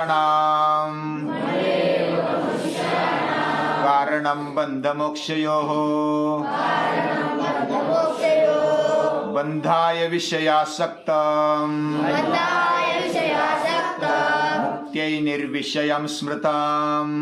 मनुष्याणाम् कारणं बन्धमोक्षयोः बन्धाय विषयासक्तम् मुक्त्यै निर्विषयं स्मृताम्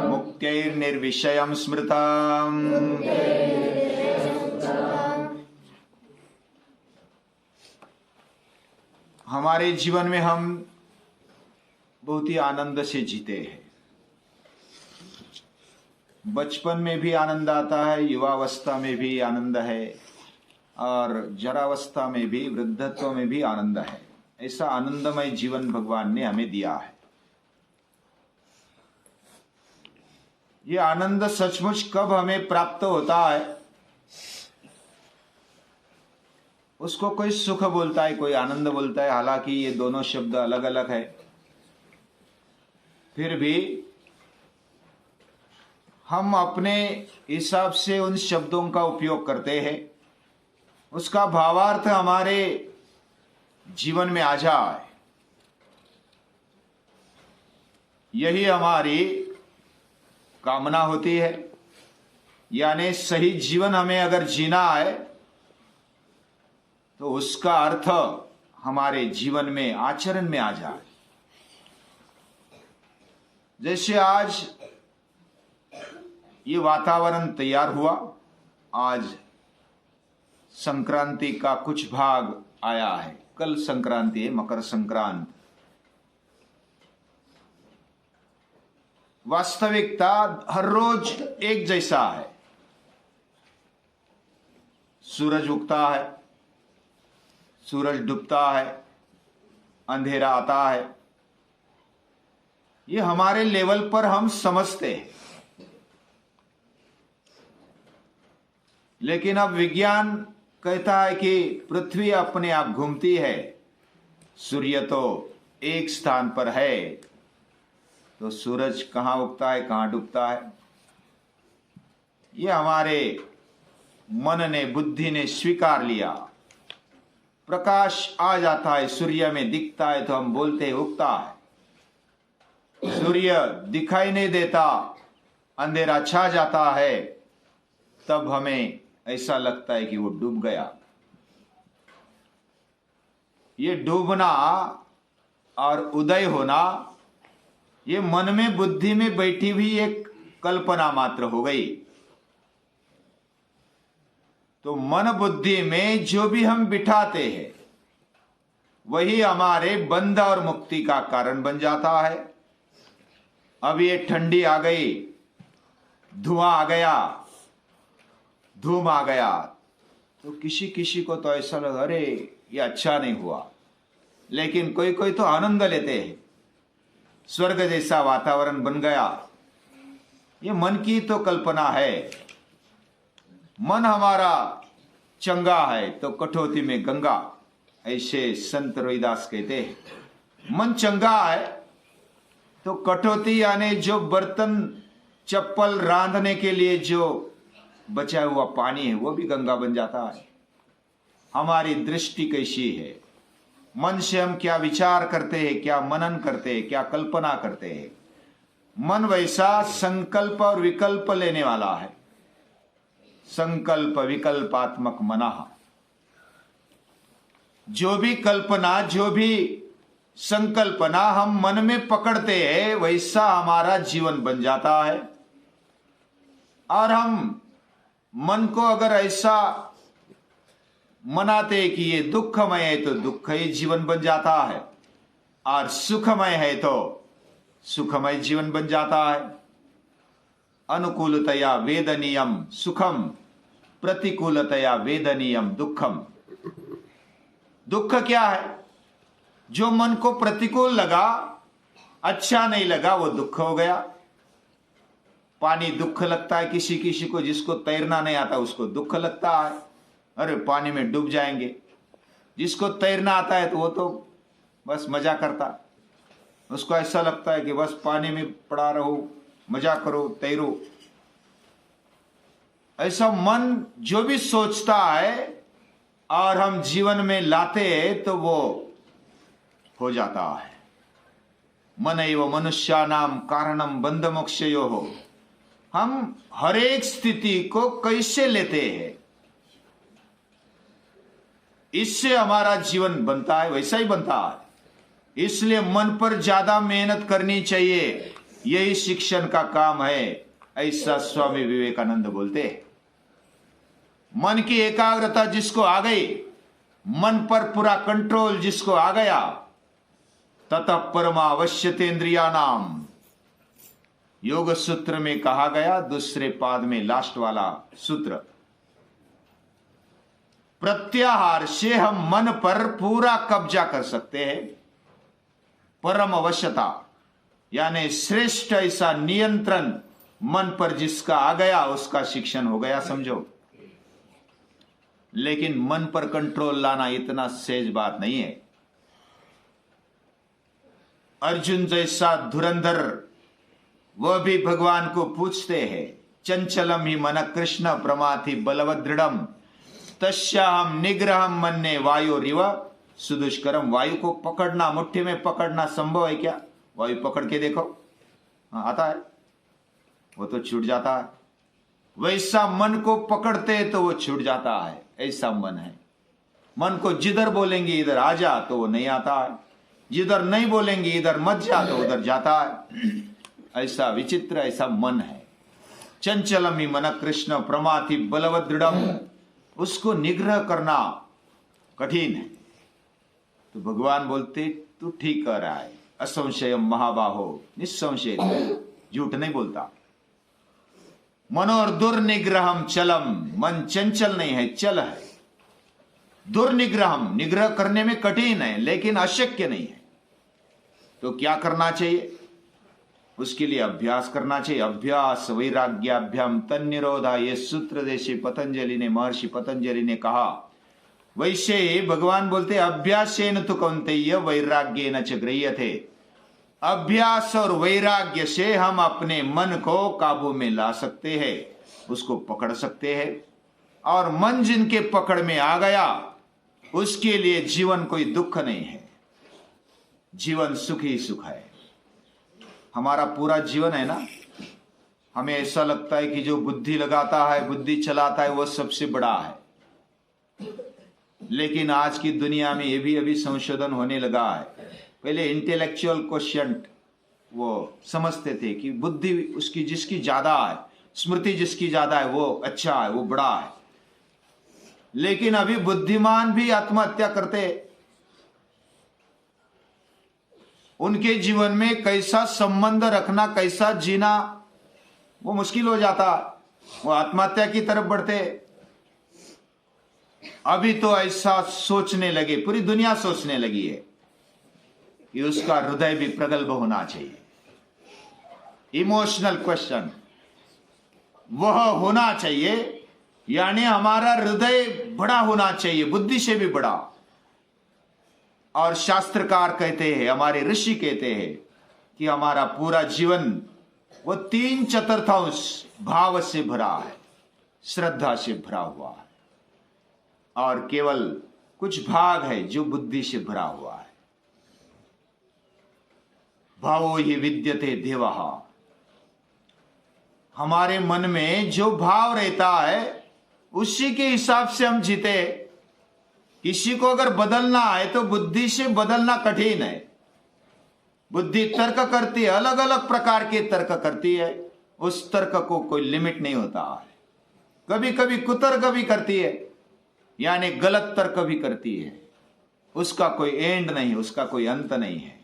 मुक्त्यैर्निर्विषयं स्मृताम्। हमारे जीवन में हम बहुत ही आनंद से जीते हैं। बचपन में भी आनंद आता है, युवावस्था में भी आनंद है, और जरावस्था में भी, वृद्धत्व में भी आनंद है। ऐसा आनंदमय जीवन भगवान ने हमें दिया है। ये आनंद सचमुच कब हमें प्राप्त होता है, उसको कोई सुख बोलता है, कोई आनंद बोलता है। हालांकि ये दोनों शब्द अलग अलग है, फिर भी हम अपने हिसाब से उन शब्दों का उपयोग करते हैं। उसका भावार्थ हमारे जीवन में आ जाए, यही हमारी कामना होती है। यानी सही जीवन हमें अगर जीना है तो उसका अर्थ हमारे जीवन में, आचरण में आ जाए। जैसे आज ये वातावरण तैयार हुआ, आज संक्रांति का कुछ भाग आया है। कल संक्रांति है, मकर संक्रांति। वास्तविकता हर रोज एक जैसा है। सूरज उगता है, सूरज डूबता है, अंधेरा आता है। ये हमारे लेवल पर हम समझते हैं, लेकिन अब विज्ञान कहता है कि पृथ्वी अपने आप घूमती है, सूर्य तो एक स्थान पर है, तो सूरज कहां उगता है, कहां डूबता है, ये हमारे मन ने, बुद्धि ने स्वीकार लिया। प्रकाश आ जाता है, सूर्य में दिखता है तो हम बोलते हैं उगता है। सूर्य दिखाई नहीं देता, अंधेरा छा जाता है, तब हमें ऐसा लगता है कि वो डूब गया। ये डूबना और उदय होना, ये मन में, बुद्धि में बैठी हुई एक कल्पना मात्र हो गई। तो मन बुद्धि में जो भी हम बिठाते हैं, वही हमारे बंध और मुक्ति का कारण बन जाता है। अब ये ठंडी आ गई, धुआं आ गया, धूम आ गया, तो किसी किसी को तो ऐसा लगा अरे ये अच्छा नहीं हुआ, लेकिन कोई कोई तो आनंद लेते हैं। स्वर्ग जैसा वातावरण बन गया। ये मन की तो कल्पना है। मन हमारा चंगा है तो कठौती में गंगा, ऐसे संत रविदास कहते हैं। मन चंगा है तो कठौती यानी जो बर्तन चप्पल रांधने के लिए जो बचा हुआ पानी है वो भी गंगा बन जाता है। हमारी दृष्टि कैसी है, मन से हम क्या विचार करते हैं, क्या मनन करते हैं, क्या कल्पना करते हैं। मन वैसा संकल्प और विकल्प लेने वाला है। संकल्प विकल्पात्मक मना। जो भी कल्पना, जो भी संकल्पना हम मन में पकड़ते हैं, वैसा हमारा जीवन बन जाता है। और हम मन को अगर ऐसा मनाते कि ये दुखमय है तो दुखमय जीवन बन जाता है, और सुखमय है तो सुखमय जीवन बन जाता है। अनुकूलतया वेदनीयम सुखम, प्रतिकूलतया वेदनीयम दुखम। दुख क्या है? जो मन को प्रतिकूल लगा, अच्छा नहीं लगा, वो दुख हो गया। पानी दुख लगता है किसी किसी को, जिसको तैरना नहीं आता उसको दुख लगता है, अरे पानी में डूब जाएंगे। जिसको तैरना आता है तो वो तो बस मजा करता, उसको ऐसा लगता है कि बस पानी में पड़ा रहो, मजा करो, तैरो। ऐसा मन जो भी सोचता है और हम जीवन में लाते हैं तो वो हो जाता है। मन एव मनुष्यानाम कारणम बंध मोक्षयोः। हम हर एक स्थिति को कैसे लेते हैं, इससे हमारा जीवन बनता है, वैसा ही बनता है। इसलिए मन पर ज्यादा मेहनत करनी चाहिए, यही शिक्षण का काम है, ऐसा स्वामी विवेकानंद बोलते हैं। मन की एकाग्रता जिसको आ गई, मन पर पूरा कंट्रोल जिसको आ गया, ततः परमावश्यतेन्द्रिया नाम, योग सूत्र में कहा गया, दूसरे पाद में लास्ट वाला सूत्र, प्रत्याहार से हम मन पर पूरा कब्जा कर सकते हैं। परम अवश्यता यानी श्रेष्ठ ऐसा नियंत्रण मन पर जिसका आ गया, उसका शिक्षण हो गया समझो। लेकिन मन पर कंट्रोल लाना इतना सहज बात नहीं है। अर्जुन जैसा धुरंधर वह भी भगवान को पूछते हैं, चंचलम ही मन कृष्ण प्रमाथि बलवदृढ़म तस्याहम निग्रहम मन्ने वायुरिव सुदुष्करम। वायु को पकड़ना, मुट्ठी में पकड़ना संभव है क्या? वायु पकड़ के देखो, आता है, वो तो छूट जाता है। वैसा मन को पकड़ते तो वो छूट जाता है, ऐसा मन है। मन को जिधर बोलेंगे इधर आ जा तो वो नहीं आता है, जिधर नहीं बोलेंगे इधर मत जा तो उधर जाता है। ऐसा विचित्र ऐसा मन है। चंचलम ही मन कृष्ण प्रमाथि बलवदृढ़म, उसको निग्रह करना कठिन है। तो भगवान बोलते तू ठीक कह रहा है, असंशयम महाबाहो, निस्संशय, झूठ नहीं बोलता। मनोर दुर्निग्रहम चलम, मन चंचल नहीं है, चल है। दुर्निग्रहम, निग्रह करने में कठिन है लेकिन अशक्य नहीं है। तो क्या करना चाहिए? उसके लिए अभ्यास करना चाहिए। अभ्यास वैराग्याभ्याम तन्निरोधा, ये सूत्र देशी पतंजलि ने, महर्षि पतंजलि ने कहा। वैसे ही भगवान बोलते अभ्यासेन तु कौन्तेय वैराग्येन च गृह्यते। अभ्यास और वैराग्य से हम अपने मन को काबू में ला सकते हैं, उसको पकड़ सकते हैं। और मन जिनके पकड़ में आ गया उसके लिए जीवन कोई दुख नहीं है, जीवन सुख ही सुख है। हमारा पूरा जीवन है ना, हमें ऐसा लगता है कि जो बुद्धि लगाता है, बुद्धि चलाता है, वो सबसे बड़ा है। लेकिन आज की दुनिया में ये भी अभी संशोधन होने लगा है। पहले इंटेलेक्चुअल क्वोशिएंट वो समझते थे कि बुद्धि उसकी जिसकी ज्यादा है, स्मृति जिसकी ज्यादा है, वो अच्छा है, वो बड़ा है। लेकिन अभी बुद्धिमान भी आत्महत्या करते। उनके जीवन में कैसा संबंध रखना, कैसा जीना, वो मुश्किल हो जाता, वो आत्महत्या की तरफ बढ़ते। अभी तो ऐसा सोचने लगे, पूरी दुनिया सोचने लगी है कि उसका हृदय भी प्रगल्भ होना चाहिए। इमोशनल क्वेश्चन वह होना चाहिए, यानी हमारा हृदय बड़ा होना चाहिए, बुद्धि से भी बड़ा। और शास्त्रकार कहते हैं, हमारे ऋषि कहते हैं कि हमारा पूरा जीवन वो 3/4 भाव से भरा है, श्रद्धा से भरा हुआ है, और केवल कुछ भाग है जो बुद्धि से भरा हुआ है। भावो हि विद्यते देवः। हमारे मन में जो भाव रहता है उसी के हिसाब से हम जीते। किसी को अगर बदलना है तो बुद्धि से बदलना कठिन है। बुद्धि तर्क करती है, अलग अलग प्रकार के तर्क करती है, उस तर्क को कोई लिमिट नहीं होता है। कभी कभी कुतर्क भी करती है, यानी गलत तर्क भी करती है, उसका कोई एंड नहीं, उसका कोई अंत नहीं है,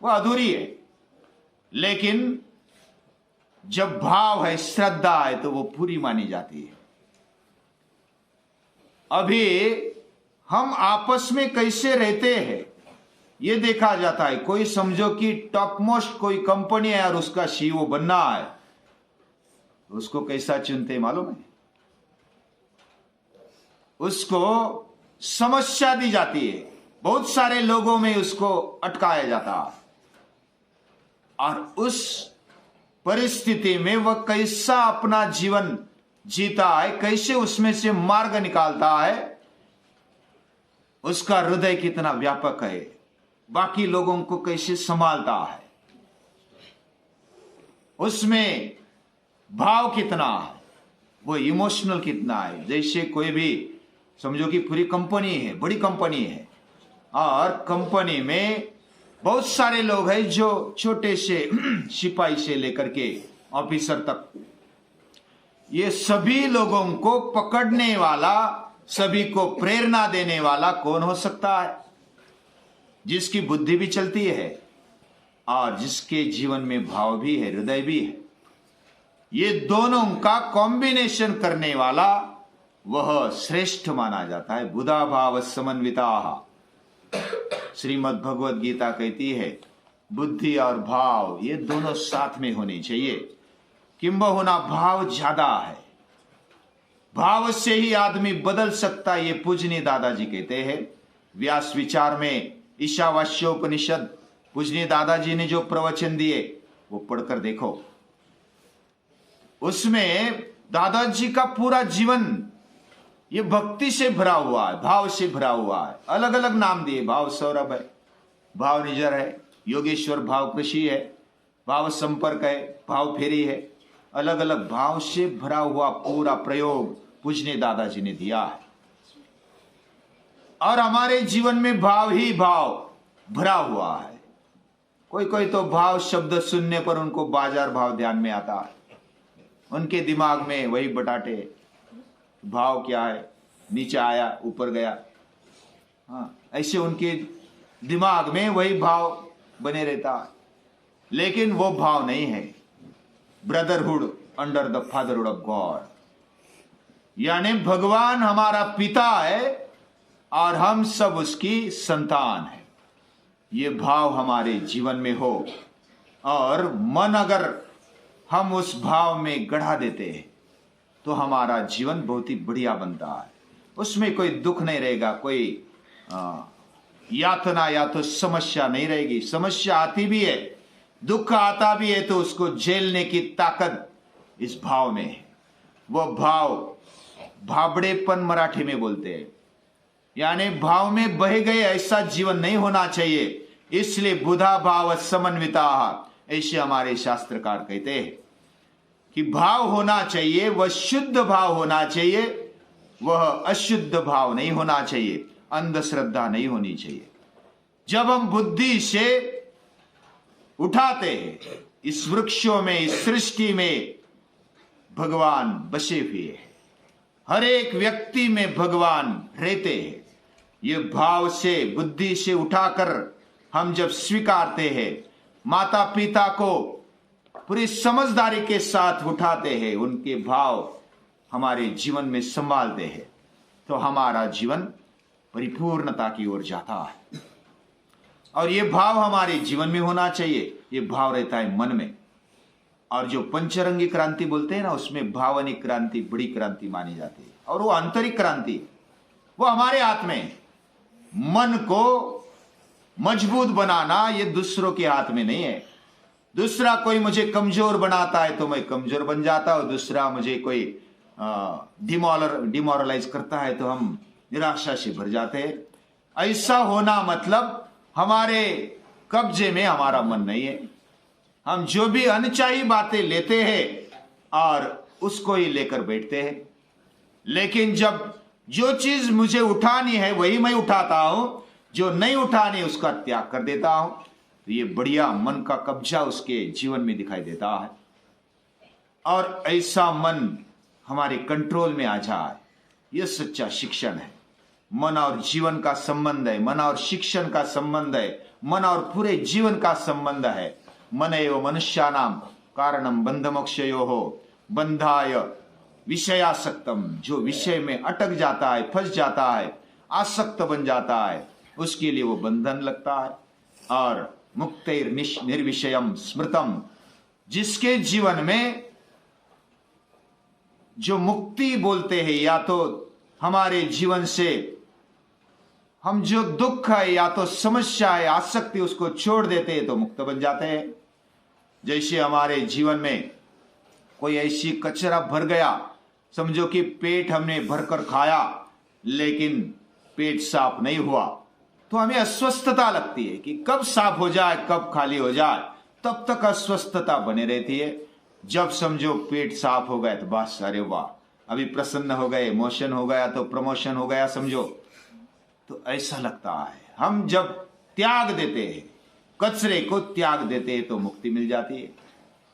वह अधूरी है। लेकिन जब भाव है, श्रद्धा है, तो वो पूरी मानी जाती है। अभी हम आपस में कैसे रहते हैं ये देखा जाता है। कोई समझो कि टॉप मोस्ट कोई कंपनी है और उसका सीईओ बनना है, उसको कैसा चुनते मालूम है? उसको समस्या दी जाती है, बहुत सारे लोगों में उसको अटकाया जाता है, और उस परिस्थिति में वह कैसा अपना जीवन जीता है, कैसे उसमें से मार्ग निकालता है, उसका हृदय कितना व्यापक है, बाकी लोगों को कैसे संभालता है, उसमें भाव कितना है, वो इमोशनल कितना है। जैसे कोई भी समझो कि पूरी कंपनी है, बड़ी कंपनी है, और कंपनी में बहुत सारे लोग हैं, जो छोटे से सिपाही से लेकर के ऑफिसर तक, ये सभी लोगों को पकड़ने वाला, सभी को प्रेरणा देने वाला कौन हो सकता है? जिसकी बुद्धि भी चलती है और जिसके जीवन में भाव भी है, हृदय भी है। ये दोनों का कॉम्बिनेशन करने वाला वह श्रेष्ठ माना जाता है। बुधा भाव समन्विता, श्रीमद् भगवद गीता कहती है बुद्धि और भाव ये दोनों साथ में होने चाहिए। किंबहुना भाव ज्यादा है, भाव से ही आदमी बदल सकता है। ये पूजनीय दादाजी कहते हैं व्यास विचार में, ईशावास्योपनिषद, पूजनीय दादाजी ने जो प्रवचन दिए वो पढ़कर देखो। उसमें दादाजी का पूरा जीवन ये भक्ति से भरा हुआ है, भाव से भरा हुआ है। अलग अलग नाम दिए, भाव सौरभ है, भाव निजर है, योगेश्वर भाव कृषि है, भाव संपर्क है, भाव फेरी है। अलग अलग भाव से भरा हुआ पूरा प्रयोग पूजनीय दादाजी ने दिया है। और हमारे जीवन में भाव ही भाव भरा हुआ है। कोई कोई तो भाव शब्द सुनने पर उनको बाजार भाव ध्यान में आता है, उनके दिमाग में वही बटाटे, भाव क्या है, नीचे आया ऊपर गया, हाँ, ऐसे उनके दिमाग में वही भाव बने रहता है। लेकिन वो भाव नहीं है brotherhood under the fatherhood of God, यानी भगवान हमारा पिता है और हम सब उसकी संतान है। ये भाव हमारे जीवन में हो और मन अगर हम उस भाव में गढ़ा देते हैं तो हमारा जीवन बहुत ही बढ़िया बनता है। उसमें कोई दुख नहीं रहेगा, कोई यातना या तो समस्या नहीं रहेगी। समस्या आती भी है, दुख आता भी है, तो उसको झेलने की ताकत इस भाव में है। वो भाव भाबड़ेपन मराठी में बोलते हैं, यानी भाव में बह गए ऐसा जीवन नहीं होना चाहिए। इसलिए बुधा भाव समन्विता, ऐसे हमारे शास्त्रकार कहते हैं कि भाव होना चाहिए, वह शुद्ध भाव होना चाहिए, वह अशुद्ध भाव नहीं होना चाहिए, अंधश्रद्धा नहीं होनी चाहिए। जब हम बुद्धि से उठाते हैं, इस वृक्षों में, इस सृष्टि में भगवान बसे हुए हैं, हर एक व्यक्ति में भगवान रहते हैं। ये भाव से, बुद्धि से उठाकर हम जब स्वीकारते हैं, माता पिता को पूरी समझदारी के साथ उठाते हैं, उनके भाव हमारे जीवन में संभालते हैं, तो हमारा जीवन परिपूर्णता की ओर जाता है। और ये भाव हमारे जीवन में होना चाहिए। ये भाव रहता है मन में। और जो पंचरंगी क्रांति बोलते हैं ना, उसमें भावनिक क्रांति बड़ी क्रांति मानी जाती है, और वो आंतरिक क्रांति, वो हमारे हाथ में है। मन को मजबूत बनाना ये दूसरों के हाथ में नहीं है। दूसरा कोई मुझे कमजोर बनाता है तो मैं कमजोर बन जाता हूं, दूसरा मुझे कोई डिमोरलाइज करता है तो हम निराशा से भर जाते हैं। ऐसा होना मतलब हमारे कब्जे में हमारा मन नहीं है। हम जो भी अनचाही बातें लेते हैं और उसको ही लेकर बैठते हैं। लेकिन जब जो चीज मुझे उठानी है वही मैं उठाता हूं, जो नहीं उठानी उसका त्याग कर देता हूं, तो ये बढ़िया मन का कब्जा उसके जीवन में दिखाई देता है। और ऐसा मन हमारे कंट्रोल में आ जाए, यह सच्चा शिक्षण है। मन और जीवन का संबंध है, मन और शिक्षण का संबंध है, मन और पूरे जीवन का संबंध है। मन एव मनुष्यानाम कारणम बंध मोक्षयोः बंधाय विषयासक्तम, जो विषय में अटक जाता है, फंस जाता है, आसक्त बन जाता है, उसके लिए वो बंधन लगता है। और मुक्तैर निर्विषयम स्मृतम, जिसके जीवन में जो मुक्ति बोलते हैं, या तो हमारे जीवन से हम जो दुख है या तो समस्या है, आसक्ति, उसको छोड़ देते हैं तो मुक्त बन जाते हैं। जैसे हमारे जीवन में कोई ऐसी कचरा भर गया, समझो कि पेट हमने भरकर खाया लेकिन पेट साफ नहीं हुआ, तो हमें अस्वस्थता लगती है कि कब साफ हो जाए, कब खाली हो जाए, तब तक अस्वस्थता बने रहती है। जब समझो पेट साफ हो गए तो बस, अरे वाह, अभी प्रसन्न हो गए, इमोशन हो गया तो प्रमोशन हो गया समझो। तो ऐसा लगता है हम जब त्याग देते हैं, कचरे को त्याग देते हैं तो मुक्ति मिल जाती है।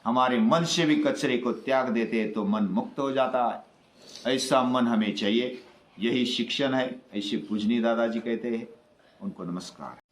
हमारे मन से भी कचरे को त्याग देते हैं तो मन मुक्त हो जाता है। ऐसा मन हमें चाहिए, यही शिक्षण है, ऐसे पूजनीय दादाजी कहते हैं। उनको नमस्कार।